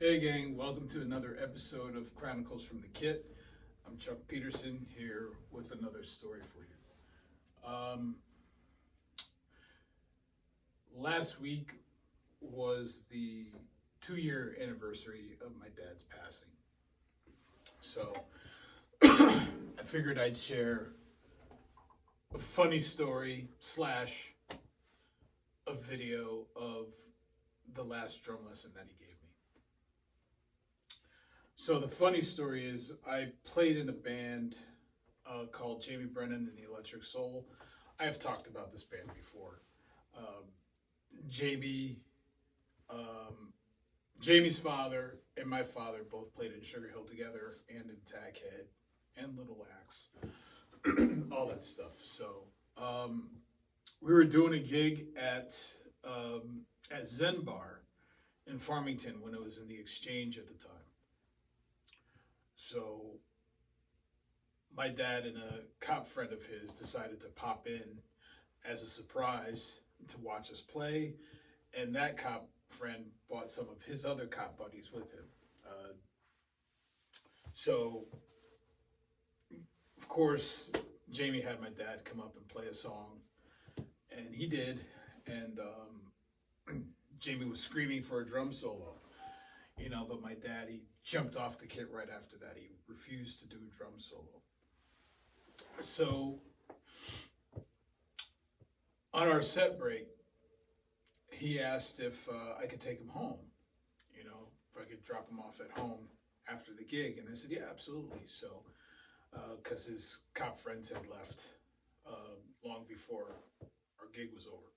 Hey gang, welcome to another episode of Chronicles from the Kit. I'm Chuck Peterson here with another story for you. Last week was the 2 year anniversary of my dad's passing. So I figured I'd share a funny story slash a video of the last drum lesson that he gave me. So the funny story is I played in a band called Jamie Brennan and the Electric Soul. I have talked about this band before. Um, Jamie, um, Jamie's father and my father both played in Sugar Hill together and in Taghead and Little Axe, all that stuff. So we were doing a gig at Zen Bar in Farmington when it was in the Exchange at the time. So my dad and a cop friend of his decided to pop in as a surprise to watch us play, and that cop friend brought some of his other cop buddies with him. So, of course, Jamie had my dad come up and play a song, and he did, and Jamie was screaming for a drum solo. But my dad, he jumped off the kit right after that. He refused to do a drum solo. So on our set break, he asked if I could take him home, if I could drop him off at home after the gig. And I said, yeah, absolutely. So, because his cop friends had left long before our gig was over.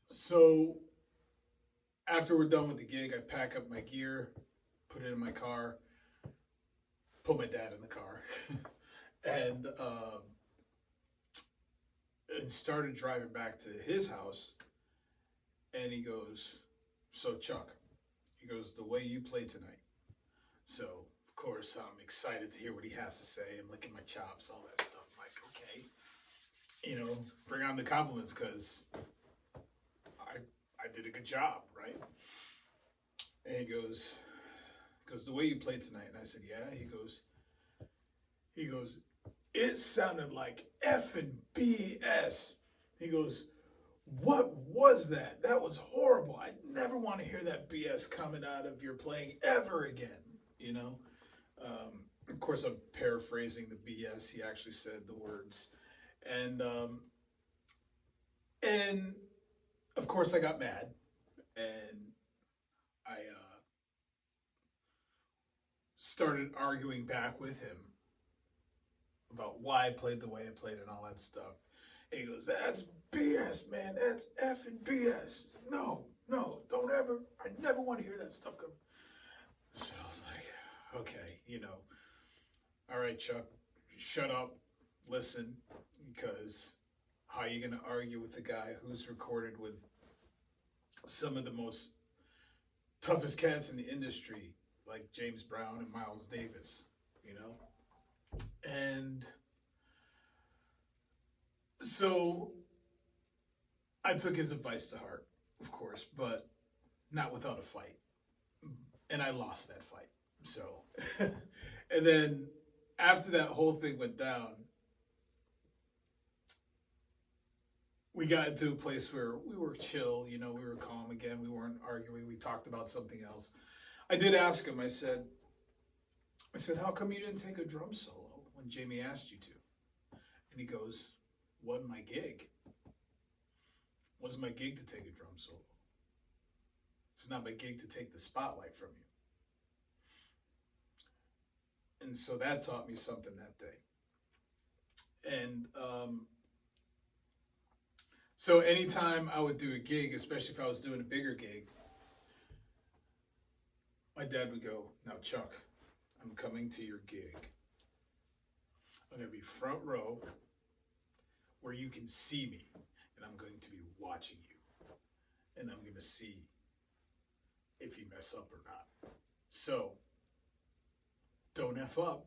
So after we're done with the gig, I pack up my gear, put it in my car, put my dad in the car, and started driving back to his house. And he goes, "So Chuck," he goes, "the way you play tonight." So of course I'm excited to hear what he has to say. I'm licking my chops, all that stuff. I'm like, okay, bring on the compliments because I did a good job, right? And he goes, "The way you played tonight." And I said, "Yeah." He goes, "It sounded like effing BS." He goes, "What was that? That was horrible. I never want to hear that BS coming out of your playing ever again." Of course, I'm paraphrasing the BS. He actually said the words, and and of course I got mad, and I started arguing back with him about why I played the way I played and all that stuff. And he goes, "That's BS, man. That's effing BS. No, don't ever. I never want to hear that stuff come." So I was like, okay, all right, Chuck, shut up, listen, because how are you going to argue with a guy who's recorded with some of the most toughest cats in the industry, like James Brown and Miles Davis? And so I took his advice to heart, of course, but not without a fight. And I lost that fight. So, and then after that whole thing went down, we got into a place where we were chill, we were calm again. We weren't arguing. We talked about something else. I did ask him, I said, "How come you didn't take a drum solo when Jamie asked you to?" And he goes, "Wasn't my gig. Wasn't my gig to take a drum solo. It's not my gig to take the spotlight from you." And so that taught me something that day. And so anytime I would do a gig, especially if I was doing a bigger gig, my dad would go, "Now, Chuck, I'm coming to your gig. I'm going to be front row where you can see me, and I'm going to be watching you, and I'm going to see if you mess up or not. So, don't F up.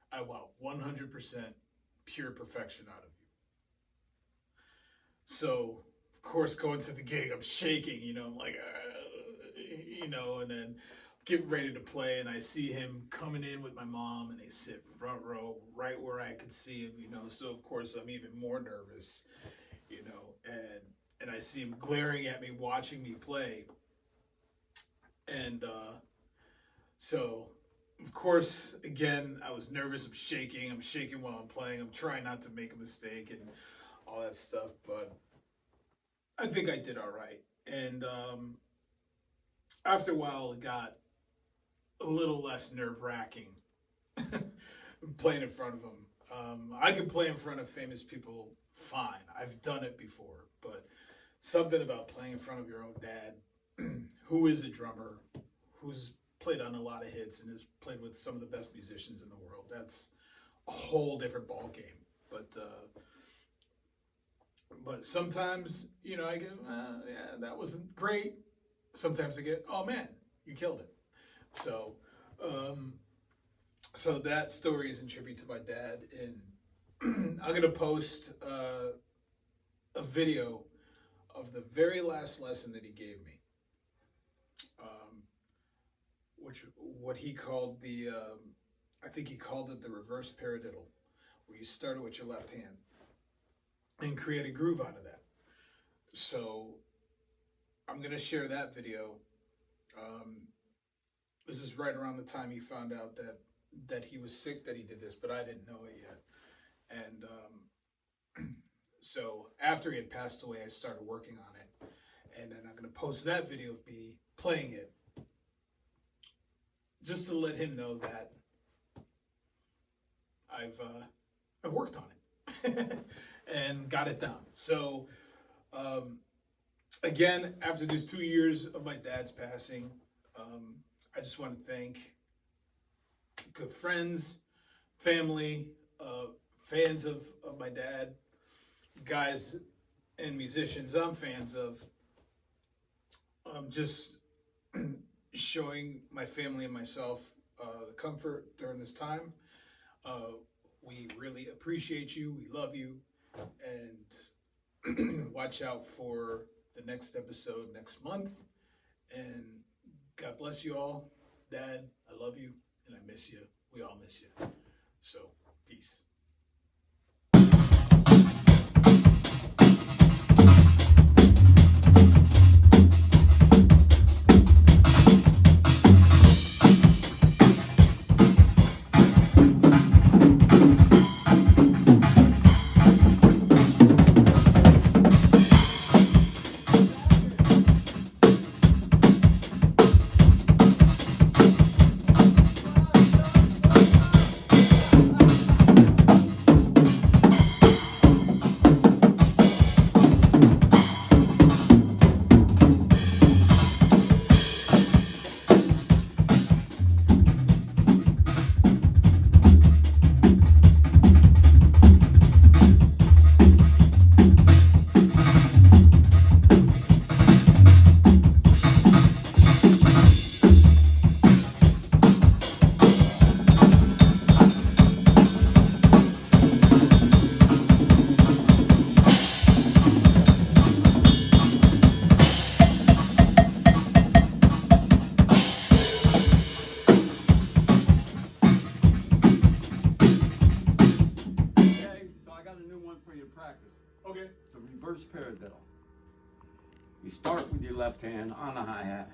I want 100% pure perfection out of you." So, of course, going to the gig, I'm shaking, I'm like, and then getting ready to play, and I see him coming in with my mom, and they sit front row, right where I could see him, so of course I'm even more nervous, and I see him glaring at me, watching me play, and so, of course, again, I was nervous, I'm shaking while I'm playing, I'm trying not to make a mistake, and all that stuff, but I think I did all right, and after a while, it got a little less nerve-wracking playing in front of them. I can play in front of famous people fine. I've done it before, but something about playing in front of your own dad, who is a drummer, who's played on a lot of hits and has played with some of the best musicians in the world, that's a whole different ball game. But sometimes, I get, yeah, that wasn't great. Sometimes I get, oh man, you killed it. So, so that story is in tribute to my dad, and I'm gonna post a video of the very last lesson that he gave me, what he called I think he called it the reverse paradiddle, where you start with your left hand and create a groove out of that. So I'm gonna share that video. This is right around the time he found out that he was sick, that he did this, but I didn't know it yet. And so after he had passed away, I started working on it, and then I'm gonna post that video of me playing it, just to let him know that I've worked on it and got it done. So again, after this 2 years of my dad's passing, I just want to thank good friends, family, fans of my dad, guys and musicians I'm fans of, just showing my family and myself the comfort during this time. We really appreciate you, we love you, and watch out for the next episode next month. And God bless you all. Dad, I love you and I miss you. We all miss you. So, peace. Okay. It's a reverse paradiddle. You start with your left hand on the hi-hat.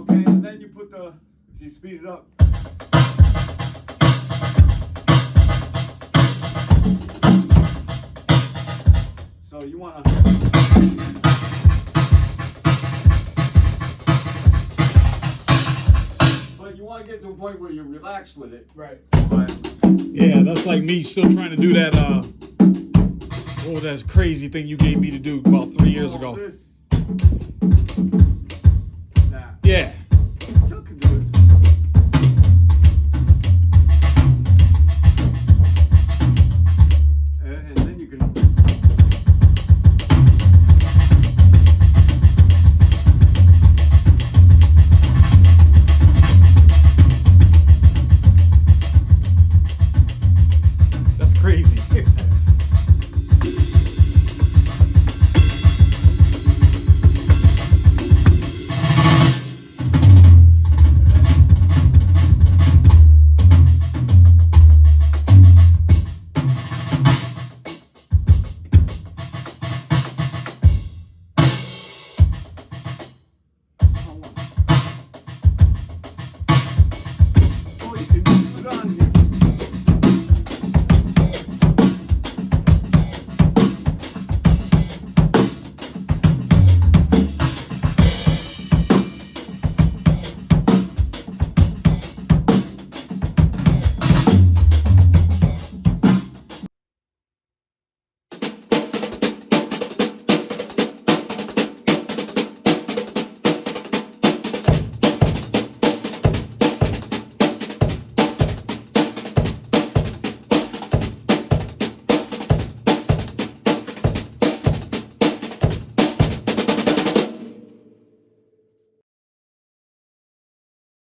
Okay, and then you put if you speed it up. So you want to... You want to get to a point where you're relaxed with it. Right. But yeah, that's like me still trying to do that, what was that crazy thing you gave me to do about 3 years ago? Nah. Yeah.